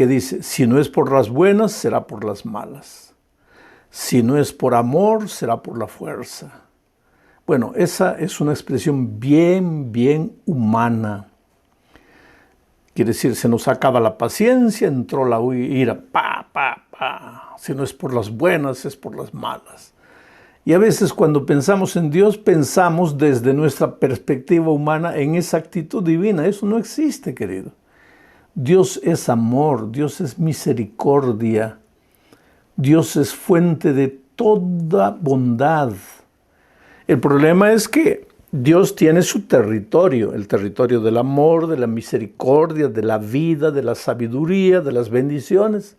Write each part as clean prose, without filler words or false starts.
que dice, si no es por las buenas, será por las malas. Si no es por amor, será por la fuerza. Bueno, esa es una expresión bien humana. Quiere decir, se nos acaba la paciencia, entró la ira, Si no es por las buenas, es por las malas. Y a veces cuando pensamos en Dios, pensamos desde nuestra perspectiva humana en esa actitud divina. Eso no existe, querido. Dios es amor, Dios es misericordia, Dios es fuente de toda bondad. El problema es que Dios tiene su territorio, el territorio del amor, de la misericordia, de la vida, de la sabiduría, de las bendiciones.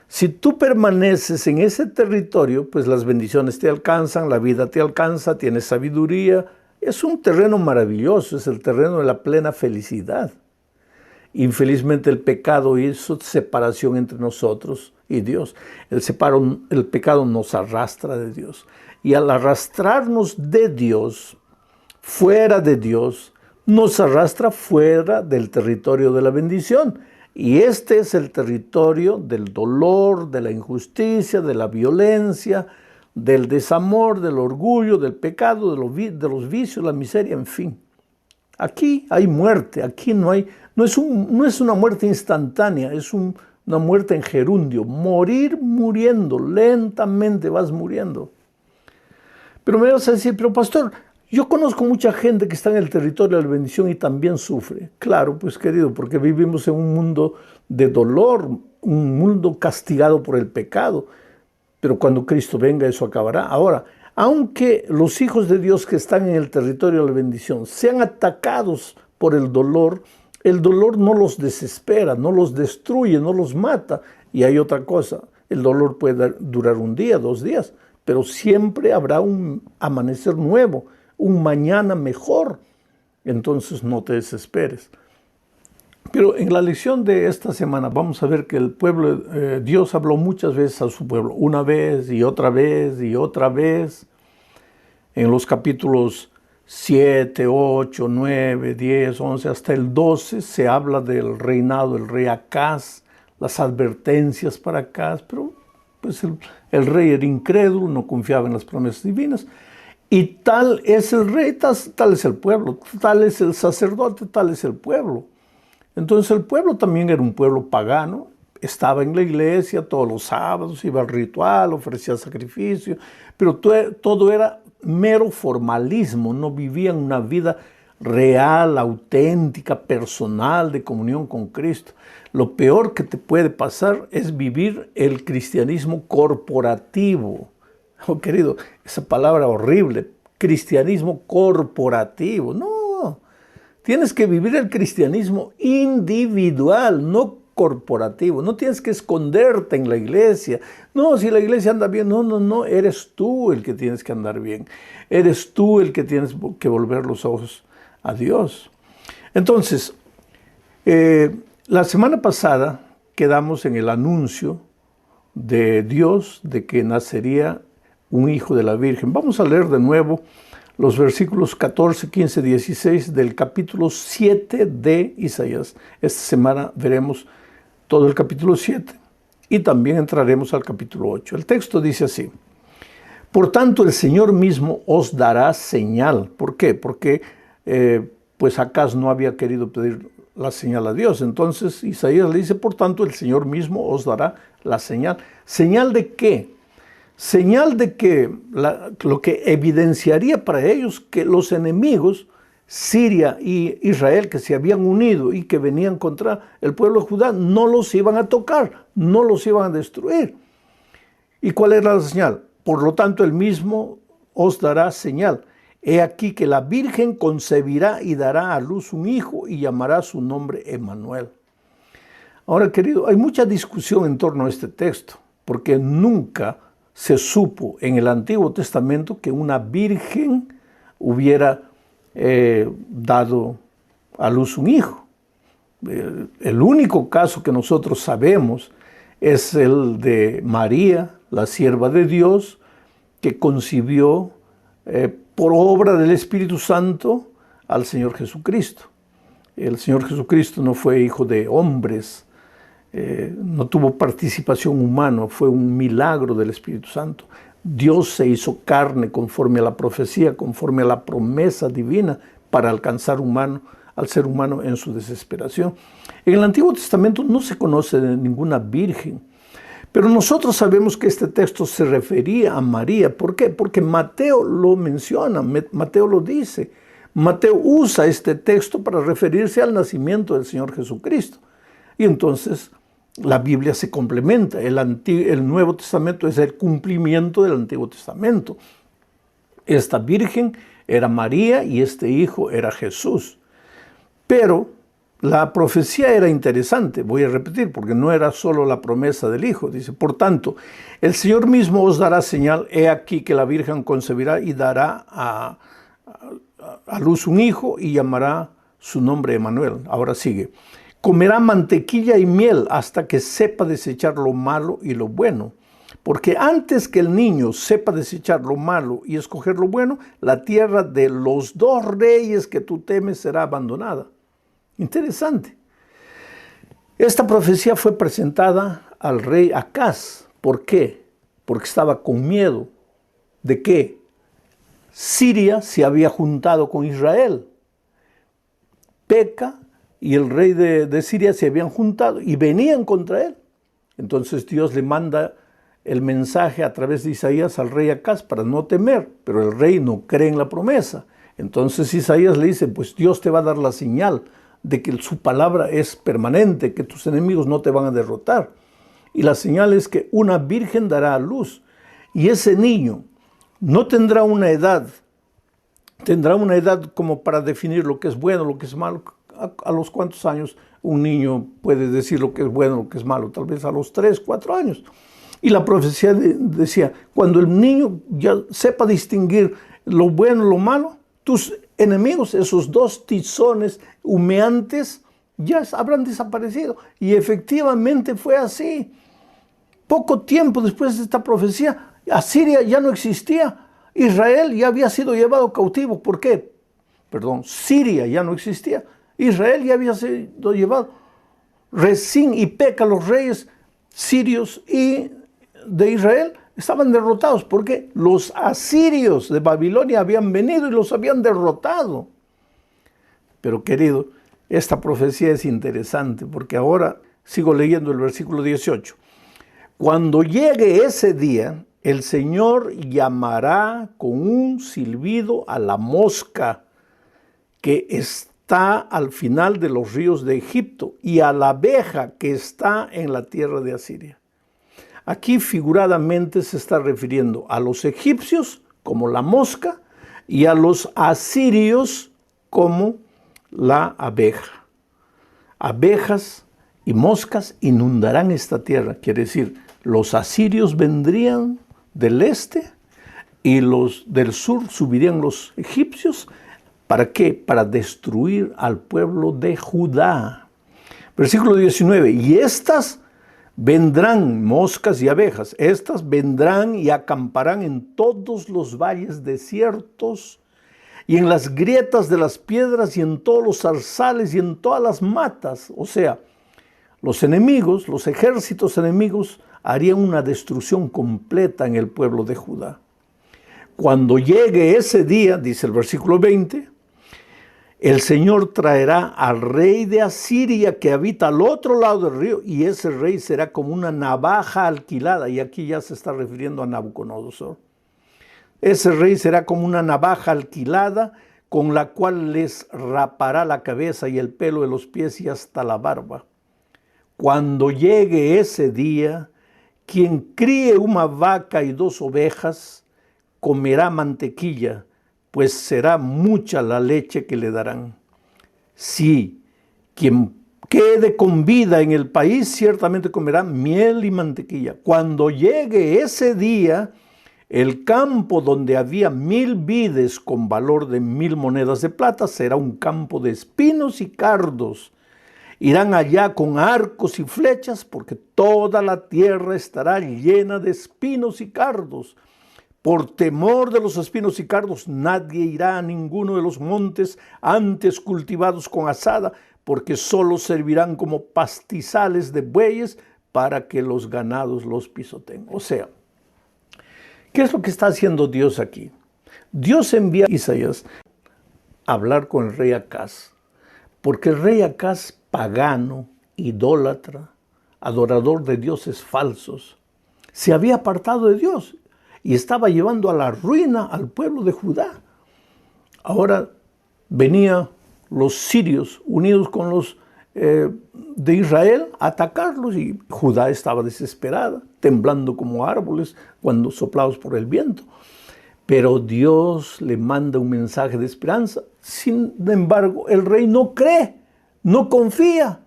Si tú permaneces en ese territorio, pues las bendiciones te alcanzan, la vida te alcanza, tienes sabiduría. Es un terreno maravilloso, es el terreno de la plena felicidad. Infelizmente el pecado hizo separación entre nosotros y Dios. El pecado nos arrastra de Dios. Y al arrastrarnos de Dios, fuera de Dios, nos arrastra fuera del territorio de la bendición. Y este es el territorio del dolor, de la injusticia, de la violencia, del desamor, del orgullo, del pecado, de los vicios, la miseria, en fin. Aquí hay muerte, aquí no es una muerte instantánea, es una muerte en gerundio, morir muriendo, lentamente vas muriendo. Pero me vas a decir, pero pastor, yo conozco mucha gente que está en el territorio de la bendición y también sufre. Claro, pues querido, porque vivimos en un mundo de dolor, un mundo castigado por el pecado. Pero cuando Cristo venga eso acabará. Ahora, aunque los hijos de Dios que están en el territorio de la bendición sean atacados por el dolor no los desespera, no los destruye, no los mata. Y hay otra cosa, el dolor puede durar un día, 2 días, pero siempre habrá un amanecer nuevo, un mañana mejor. Entonces no te desesperes. Pero en la lección de esta semana vamos a ver que el pueblo, Dios habló muchas veces a su pueblo, una vez y otra vez y otra vez. En los capítulos 7, 8, 9, 10, 11, hasta el 12 se habla del reinado del rey Acaz, las advertencias para Acaz, pero pues el rey era incrédulo, no confiaba en las promesas divinas. Y tal es el rey, tal es el pueblo, tal es el sacerdote, tal es el pueblo. Entonces el pueblo también era un pueblo pagano, estaba en la iglesia todos los sábados, iba al ritual, ofrecía sacrificio, pero todo era mero formalismo, no vivían una vida real, auténtica, personal, de comunión con Cristo. Lo peor que te puede pasar es vivir el cristianismo corporativo. Oh, querido, esa palabra horrible, cristianismo corporativo, no. Tienes que vivir el cristianismo individual, no corporativo. No tienes que esconderte en la iglesia. No, si la iglesia anda bien, no. Eres tú el que tienes que andar bien. Eres tú el que tienes que volver los ojos a Dios. Entonces, la semana pasada quedamos en el anuncio de Dios de que nacería un hijo de la Virgen. Vamos a leer de nuevo los versículos 14, 15, 16 del capítulo 7 de Isaías. Esta semana veremos todo el capítulo 7 y también entraremos al capítulo 8. El texto dice así: por tanto, el Señor mismo os dará señal. ¿Por qué? Porque pues Acaz no había querido pedir la señal a Dios. Entonces Isaías le dice, por tanto, el Señor mismo os dará la señal. ¿Señal de qué? Señal de que lo que evidenciaría para ellos que los enemigos, Siria y Israel, que se habían unido y que venían contra el pueblo de Judá, no los iban a tocar, no los iban a destruir. ¿Y cuál era la señal? Por lo tanto, él mismo os dará señal. He aquí que la Virgen concebirá y dará a luz un hijo y llamará su nombre Emmanuel. Ahora, querido, hay mucha discusión en torno a este texto, porque nunca se supo en el Antiguo Testamento que una virgen hubiera dado a luz un hijo. El único caso que nosotros sabemos es el de María, la sierva de Dios, que concibió por obra del Espíritu Santo al Señor Jesucristo. El Señor Jesucristo no fue hijo de hombres, no tuvo participación humana, fue un milagro del Espíritu Santo. Dios se hizo carne conforme a la profecía, conforme a la promesa divina para alcanzar al ser humano en su desesperación. En el Antiguo Testamento no se conoce de ninguna virgen, pero nosotros sabemos que este texto se refería a María. ¿Por qué? Porque Mateo lo menciona, Mateo lo dice. Mateo usa este texto para referirse al nacimiento del Señor Jesucristo. Y entonces la Biblia se complementa. El Nuevo Testamento es el cumplimiento del Antiguo Testamento. Esta virgen era María y este hijo era Jesús. Pero la profecía era interesante, voy a repetir, porque no era solo la promesa del hijo. Dice, por tanto, el Señor mismo os dará señal, he aquí que la Virgen concebirá y dará a luz un hijo y llamará su nombre Emmanuel. Ahora sigue. Comerá mantequilla y miel hasta que sepa desechar lo malo y lo bueno. Porque antes que el niño sepa desechar lo malo y escoger lo bueno, la tierra de los dos reyes que tú temes será abandonada. Interesante. Esta profecía fue presentada al rey Acaz. ¿Por qué? Porque estaba con miedo de que Siria se había juntado con Israel. Peca y el rey de Siria se habían juntado y venían contra él. Entonces Dios le manda el mensaje a través de Isaías al rey Acaz para no temer, pero el rey no cree en la promesa. Entonces Isaías le dice, pues Dios te va a dar la señal de que su palabra es permanente, que tus enemigos no te van a derrotar. Y la señal es que una virgen dará a luz. Y ese niño no tendrá una edad como para definir lo que es bueno, lo que es malo. ¿A los cuántos años un niño puede decir lo que es bueno, lo que es malo? Tal vez a los 3, 4 años. Y la profecía decía, cuando el niño ya sepa distinguir lo bueno y lo malo, tus enemigos, esos dos tizones humeantes, ya habrán desaparecido. Y efectivamente fue así. Poco tiempo después de esta profecía, Asiria ya no existía. Israel ya había sido llevado cautivo. ¿Por qué? Siria ya no existía. Israel ya había sido llevado. Rezín y Peca, los reyes sirios y de Israel, estaban derrotados porque los asirios de Babilonia habían venido y los habían derrotado. Pero querido, esta profecía es interesante porque ahora sigo leyendo el versículo 18. Cuando llegue ese día, el Señor llamará con un silbido a la mosca que está al final de los ríos de Egipto y a la abeja que está en la tierra de Asiria. Aquí figuradamente se está refiriendo a los egipcios como la mosca y a los asirios como la abeja. Abejas y moscas inundarán esta tierra. Quiere decir, los asirios vendrían del este y los del sur subirían los egipcios. ¿Para qué? Para destruir al pueblo de Judá. Versículo 19. Y estas vendrán, moscas y abejas, estas vendrán y acamparán en todos los valles desiertos y en las grietas de las piedras y en todos los zarzales y en todas las matas. O sea, los enemigos, los ejércitos enemigos harían una destrucción completa en el pueblo de Judá. Cuando llegue ese día, dice el versículo 20, el Señor traerá al rey de Asiria que habita al otro lado del río y ese rey será como una navaja alquilada. Y aquí ya se está refiriendo a Nabucodonosor. Ese rey será como una navaja alquilada con la cual les rapará la cabeza y el pelo de los pies y hasta la barba. Cuando llegue ese día, quien críe una vaca y 2 ovejas comerá mantequilla, pues será mucha la leche que le darán. Sí, quien quede con vida en el país ciertamente comerá miel y mantequilla. Cuando llegue ese día, el campo donde había 1000 vides con valor de 1000 monedas de plata será un campo de espinos y cardos. Irán allá con arcos y flechas porque toda la tierra estará llena de espinos y cardos. Por temor de los espinos y cardos, nadie irá a ninguno de los montes antes cultivados con azada, porque solo servirán como pastizales de bueyes para que los ganados los pisoteen. O sea, ¿qué es lo que está haciendo Dios aquí? Dios envía a Isaías a hablar con el rey Acaz, porque el rey Acaz, pagano, idólatra, adorador de dioses falsos, se había apartado de Dios y estaba llevando a la ruina al pueblo de Judá. Ahora venían los sirios unidos con los de Israel a atacarlos y Judá estaba desesperada, temblando como árboles cuando soplados por el viento. Pero Dios le manda un mensaje de esperanza. Sin embargo, el rey no cree, no confía.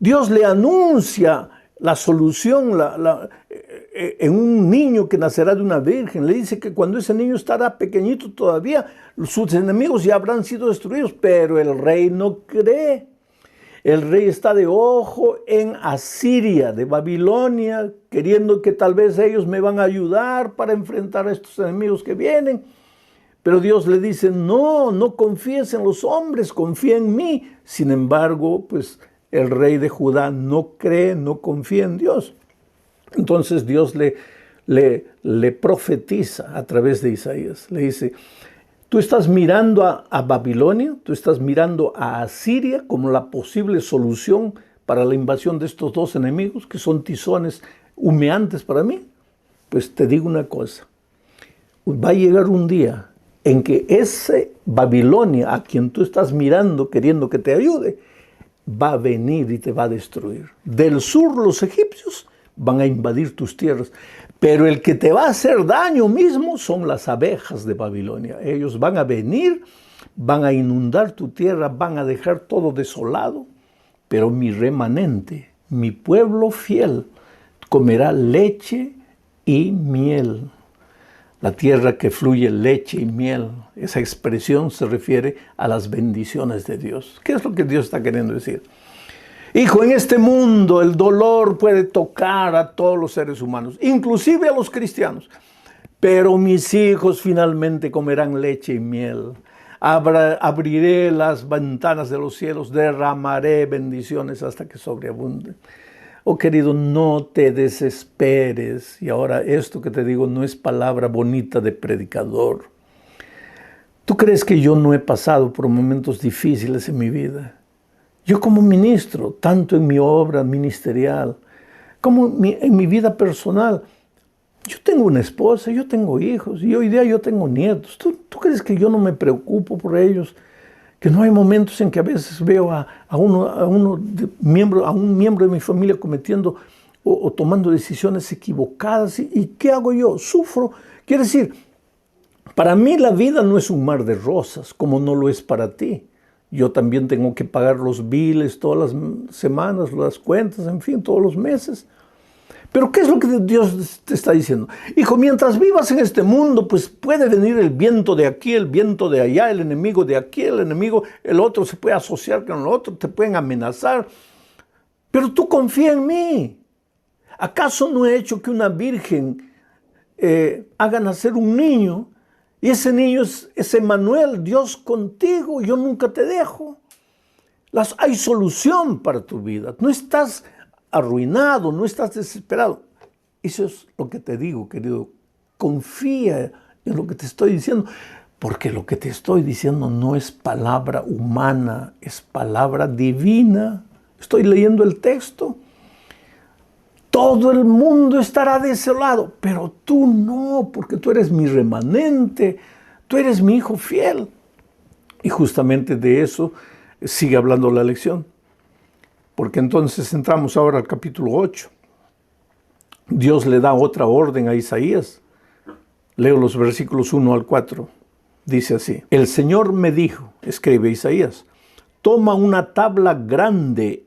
Dios le anuncia la solución en un niño que nacerá de una virgen. Le dice que cuando ese niño estará pequeñito todavía, sus enemigos ya habrán sido destruidos, pero el rey no cree. El rey está de ojo en Asiria, de Babilonia, queriendo que tal vez ellos me van a ayudar para enfrentar a estos enemigos que vienen. Pero Dios le dice, no confíes en los hombres, confía en mí. Sin embargo, pues el rey de Judá no cree, no confía en Dios. Entonces Dios le profetiza a través de Isaías. Le dice, tú estás mirando a Babilonia, tú estás mirando a Asiria como la posible solución para la invasión de estos dos enemigos que son tizones humeantes para mí. Pues te digo una cosa, va a llegar un día en que ese Babilonia a quien tú estás mirando, queriendo que te ayude, va a venir y te va a destruir. Del sur los egipcios van a invadir tus tierras, pero el que te va a hacer daño mismo son las abejas de Babilonia. Ellos van a venir, van a inundar tu tierra, van a dejar todo desolado, pero mi remanente, mi pueblo fiel, comerá leche y miel. La tierra que fluye leche y miel, esa expresión se refiere a las bendiciones de Dios. ¿Qué es lo que Dios está queriendo decir? Hijo, en este mundo el dolor puede tocar a todos los seres humanos, inclusive a los cristianos. Pero mis hijos finalmente comerán leche y miel. Abriré las ventanas de los cielos, derramaré bendiciones hasta que sobreabunden. Oh querido, no te desesperes. Y ahora esto que te digo no es palabra bonita de predicador. ¿Tú crees que yo no he pasado por momentos difíciles en mi vida? Yo como ministro, tanto en mi obra ministerial como en mi vida personal, yo tengo una esposa, yo tengo hijos y hoy día yo tengo nietos. ¿Tú crees que yo no me preocupo por ellos? Que no hay momentos en que a veces veo a un miembro de mi familia cometiendo o tomando decisiones equivocadas. ¿Y qué hago yo? Sufro. Quiere decir, para mí la vida no es un mar de rosas, como no lo es para ti. Yo también tengo que pagar los biles todas las semanas, las cuentas, en fin, todos los meses. Pero ¿qué es lo que Dios te está diciendo? Hijo, mientras vivas en este mundo, pues puede venir el viento de aquí, el viento de allá, el enemigo de aquí, el enemigo, el otro se puede asociar con el otro, te pueden amenazar. Pero tú confía en mí. ¿Acaso no he hecho que una virgen haga nacer un niño? Y ese niño es Emmanuel, Dios contigo, yo nunca te dejo. Hay solución para tu vida, no estás arruinado, no estás desesperado. Eso es lo que te digo, querido. Confía en lo que te estoy diciendo, porque lo que te estoy diciendo no es palabra humana, es palabra divina. Estoy leyendo el texto. Todo el mundo estará desolado, pero tú no, porque tú eres mi remanente, tú eres mi hijo fiel. Y justamente de eso sigue hablando la lección. Porque entonces entramos ahora al capítulo 8. Dios le da otra orden a Isaías. Leo los versículos 1 al 4. Dice así: el Señor me dijo, escribe Isaías, toma una tabla grande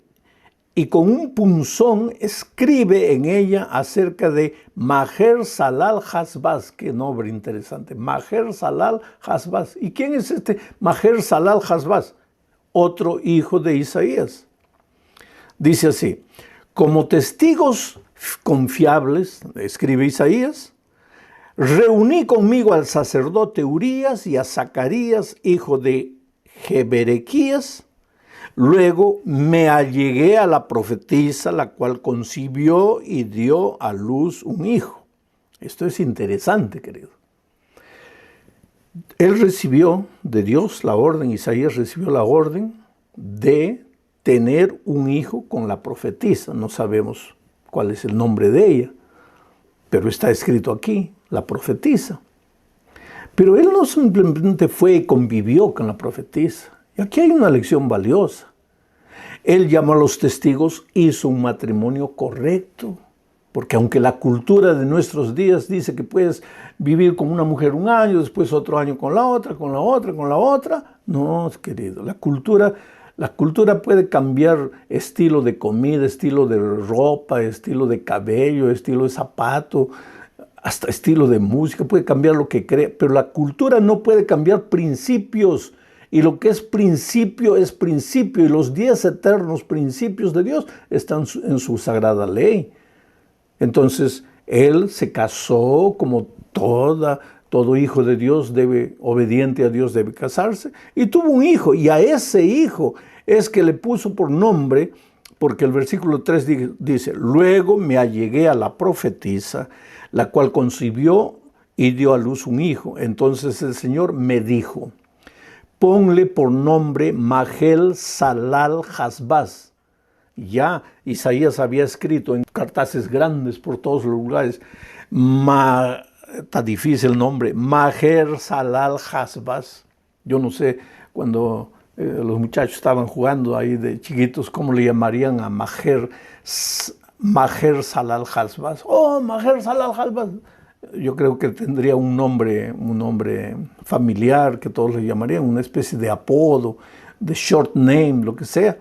y con un punzón escribe en ella acerca de Maher-Salal-Hasbaz. Qué nombre interesante, Maher-Salal-Hasbaz. ¿Y quién es este Maher-Salal-Hasbaz? Otro hijo de Isaías. Dice así: como testigos confiables, escribe Isaías, reuní conmigo al sacerdote Urías y a Zacarías, hijo de Jeberequías, Luego me allegué a la profetisa, la cual concibió y dio a luz un hijo. Esto es interesante, querido. Él recibió de Dios la orden, Isaías recibió la orden de tener un hijo con la profetisa. No sabemos cuál es el nombre de ella, pero está escrito aquí, la profetisa. Pero él no simplemente fue y convivió con la profetisa. Y aquí hay una lección valiosa. Él llamó a los testigos, hizo un matrimonio correcto. Porque aunque la cultura de nuestros días dice que puedes vivir con una mujer un año, después otro año con la otra, con la otra, con la otra. No, querido, la cultura puede cambiar estilo de comida, estilo de ropa, estilo de cabello, estilo de zapato, hasta estilo de música, puede cambiar lo que cree, pero la cultura no puede cambiar principios. Y lo que es principio, y los 10 eternos principios de Dios están en su sagrada ley. Entonces, él se casó como todo hijo de Dios obediente a Dios debe casarse, y tuvo un hijo, y a ese hijo es que le puso por nombre, porque el versículo 3 dice, luego me allegué a la profetisa, la cual concibió y dio a luz un hijo. Entonces el Señor me dijo, ponle por nombre Maher-Shalal-Hash-Baz. Ya Isaías había escrito en cartaces grandes por todos los lugares, está difícil el nombre, Maher-Shalal-Hash-Baz. Yo no sé, cuando los muchachos estaban jugando ahí de chiquitos, ¿cómo le llamarían a Maher-Shalal-Hash-Baz? Oh, Maher-Shalal-Hash-Baz. Yo creo que tendría un nombre familiar que todos le llamarían, una especie de apodo, de short name, lo que sea.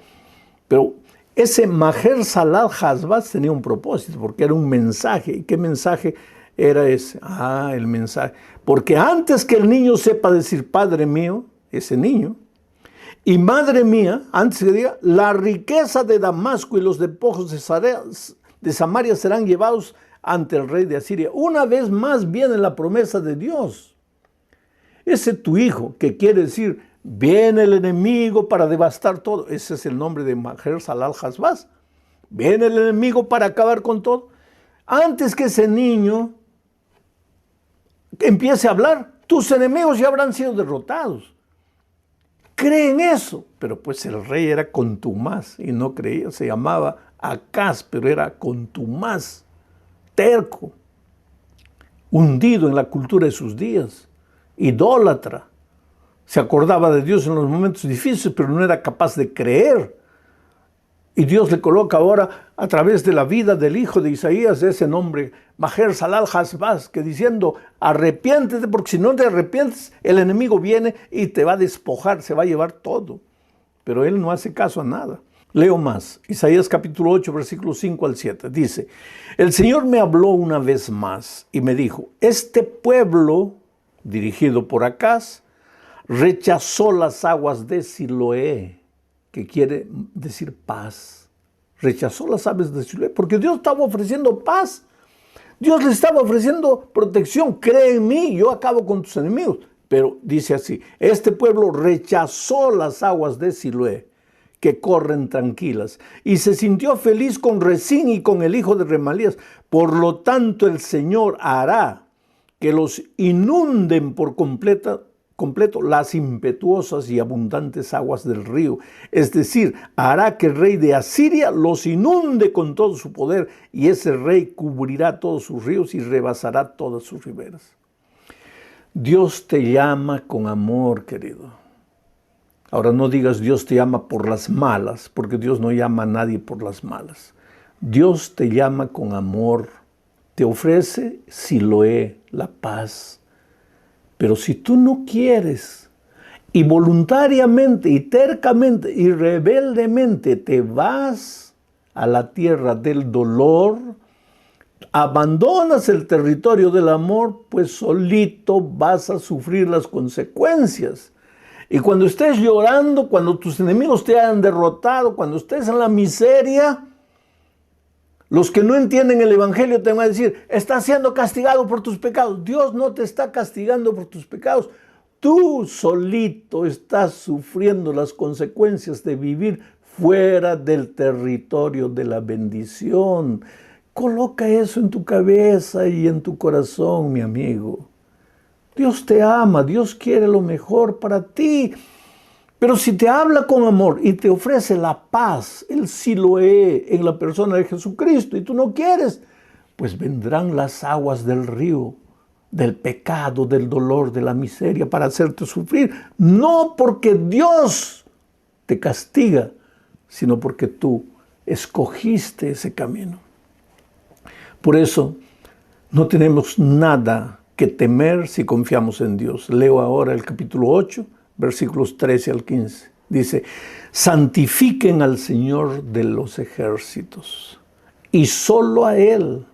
Pero ese Maher-Shalal-Hash-Baz tenía un propósito, porque era un mensaje. ¿Y qué mensaje era ese? El mensaje. Porque antes que el niño sepa decir Padre mío, ese niño, y Madre mía, antes que diga, la riqueza de Damasco y los despojos de Samaria serán llevados ante el rey de Asiria. Una vez más viene la promesa de Dios. Ese tu hijo, que quiere decir, viene el enemigo para devastar todo. Ese es el nombre de Maher-Shalal-Hash-Baz. Viene el enemigo para acabar con todo. Antes que ese niño empiece a hablar, tus enemigos ya habrán sido derrotados. Cree en eso. Pero pues el rey era contumaz y no creía. Se llamaba Acaz, pero era contumaz, terco, hundido en la cultura de sus días, idólatra. Se acordaba de Dios en los momentos difíciles, pero no era capaz de creer. Y Dios le coloca ahora, a través de la vida del hijo de Isaías, ese nombre, Maher-Shalal-Hash-Baz, que diciendo, arrepiéntete, porque si no te arrepientes, el enemigo viene y te va a despojar, se va a llevar todo. Pero él no hace caso a nada. Leo más, Isaías capítulo 8, versículos 5 al 7, dice, el Señor me habló una vez más y me dijo, este pueblo, dirigido por Acaz, rechazó las aguas de Siloé, que quiere decir paz. Rechazó las aguas de Siloé, porque Dios estaba ofreciendo paz. Dios le estaba ofreciendo protección. Cree en mí, yo acabo con tus enemigos. Pero dice así, este pueblo rechazó las aguas de Siloé, que corren tranquilas, y se sintió feliz con Rezín y con el hijo de Remalías. Por lo tanto, el Señor hará que los inunden por completo las impetuosas y abundantes aguas del río. Es decir, hará que el rey de Asiria los inunde con todo su poder, y ese rey cubrirá todos sus ríos y rebasará todas sus riberas. Dios te llama con amor, querido. Ahora no digas Dios te llama por las malas, porque Dios no llama a nadie por las malas. Dios te llama con amor, te ofrece Siloé, la paz. Pero si tú no quieres, y voluntariamente, y tercamente, y rebeldemente te vas a la tierra del dolor, abandonas el territorio del amor, pues solito vas a sufrir las consecuencias. Y cuando estés llorando, cuando tus enemigos te hayan derrotado, cuando estés en la miseria, los que no entienden el evangelio te van a decir, estás siendo castigado por tus pecados. Dios no te está castigando por tus pecados. tú solito estás sufriendo las consecuencias de vivir fuera del territorio de la bendición. Coloca eso en tu cabeza y en tu corazón, mi amigo. Dios te ama, Dios quiere lo mejor para ti. Pero si te habla con amor y te ofrece la paz, el Siloé en la persona de Jesucristo, y tú no quieres, pues vendrán las aguas del río, del pecado, del dolor, de la miseria, para hacerte sufrir. No porque Dios te castiga, sino porque tú escogiste ese camino. Por eso no tenemos nada que temer si confiamos en Dios. Leo ahora el capítulo 8, versículos 13 al 15. Dice, santifiquen al Señor de los ejércitos y solo a Él.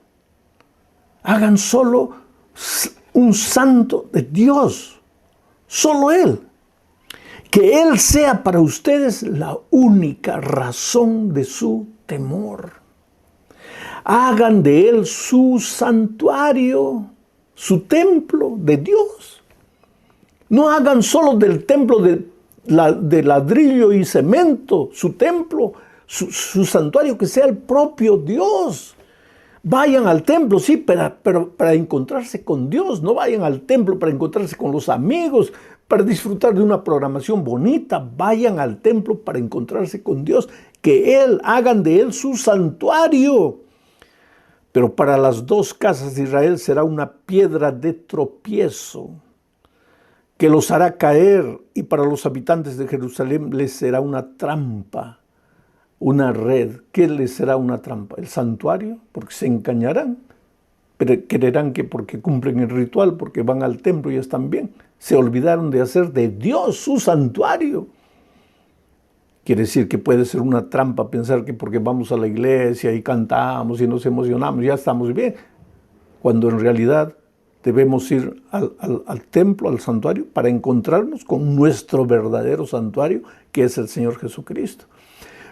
Hagan solo un santo de Dios, solo Él. Que Él sea para ustedes la única razón de su temor. Hagan de Él su santuario, su templo de Dios. No hagan solo del templo de ladrillo y cemento, su templo, su santuario, que sea el propio Dios. Vayan al templo, sí, pero para encontrarse con Dios. No vayan al templo para encontrarse con los amigos, para disfrutar de una programación bonita. Vayan al templo para encontrarse con Dios. Que hagan de Él su santuario. Pero para las dos casas de Israel será una piedra de tropiezo que los hará caer, y para los habitantes de Jerusalén les será una trampa, una red. ¿Qué les será una trampa? El santuario, porque se engañarán, pero creerán que porque cumplen el ritual, porque van al templo y están bien, se olvidaron de hacer de Dios su santuario. Quiere decir que puede ser una trampa pensar que porque vamos a la iglesia y cantamos y nos emocionamos, ya estamos bien, cuando en realidad debemos ir al templo, al santuario, para encontrarnos con nuestro verdadero santuario, que es el Señor Jesucristo.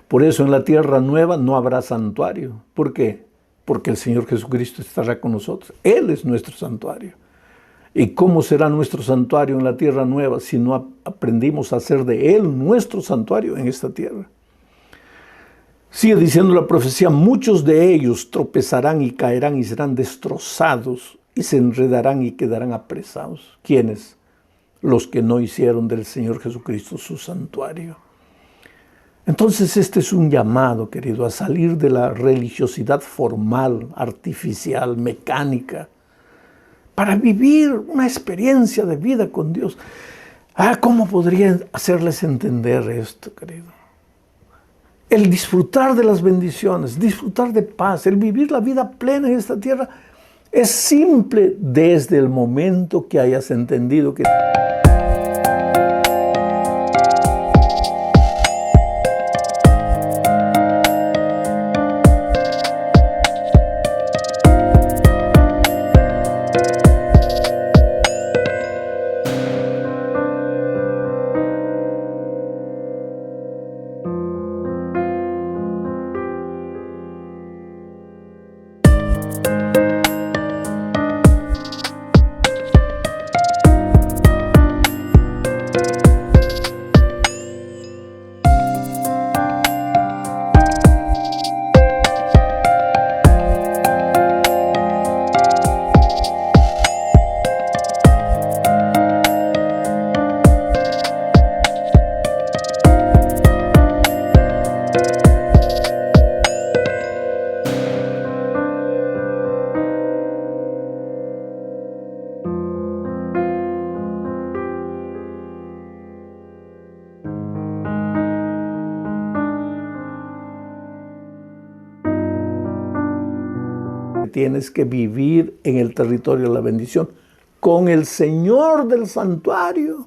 Por eso en la tierra nueva no habrá santuario. ¿Por qué? Porque el Señor Jesucristo estará con nosotros. Él es nuestro santuario. ¿Y cómo será nuestro santuario en la tierra nueva si no aprendimos a hacer de Él nuestro santuario en esta tierra? Sigue diciendo la profecía, muchos de ellos tropezarán y caerán y serán destrozados y se enredarán y quedarán apresados. ¿Quiénes? Los que no hicieron del Señor Jesucristo su santuario. Entonces este es un llamado, querido, a salir de la religiosidad formal, artificial, mecánica, para vivir una experiencia de vida con Dios. ¿Cómo podría hacerles entender esto, querido? El disfrutar de las bendiciones, disfrutar de paz, el vivir la vida plena en esta tierra, es simple desde el momento que hayas entendido que... Tienes que vivir en el territorio de la bendición con el Señor del santuario,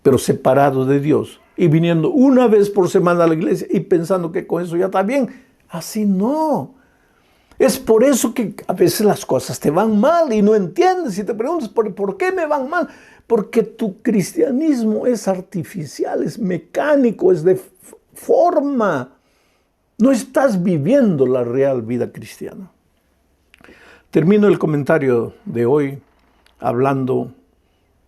pero separado de Dios y viniendo una vez por semana a la iglesia y pensando que con eso ya está bien. Así no. Es por eso que a veces las cosas te van mal y no entiendes y te preguntas, ¿por qué me van mal? Porque tu cristianismo es artificial, es mecánico, es de forma. No estás viviendo la real vida cristiana. Termino el comentario de hoy hablando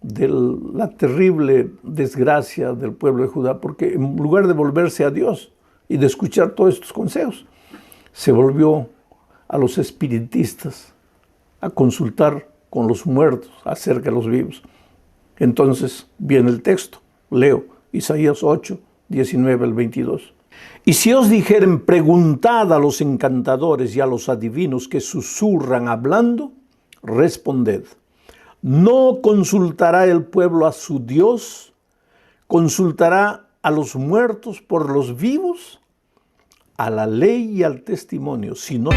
de la terrible desgracia del pueblo de Judá, porque en lugar de volverse a Dios y de escuchar todos estos consejos, se volvió a los espiritistas, a consultar con los muertos acerca de los vivos. Entonces viene el texto, leo Isaías 8, 19 al 22. Y si os dijeren, preguntad a los encantadores y a los adivinos que susurran hablando, responded, ¿no consultará el pueblo a su Dios? ¿Consultará a los muertos por los vivos? A la ley y al testimonio, si no...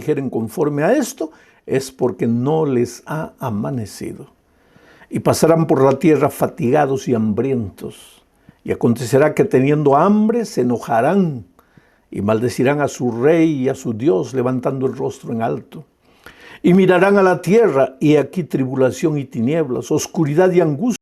dijeren conforme a esto, es porque no les ha amanecido. Y pasarán por la tierra fatigados y hambrientos. Y acontecerá que teniendo hambre se enojarán y maldecirán a su rey y a su Dios, levantando el rostro en alto. Y mirarán a la tierra, y aquí tribulación y tinieblas, oscuridad y angustia.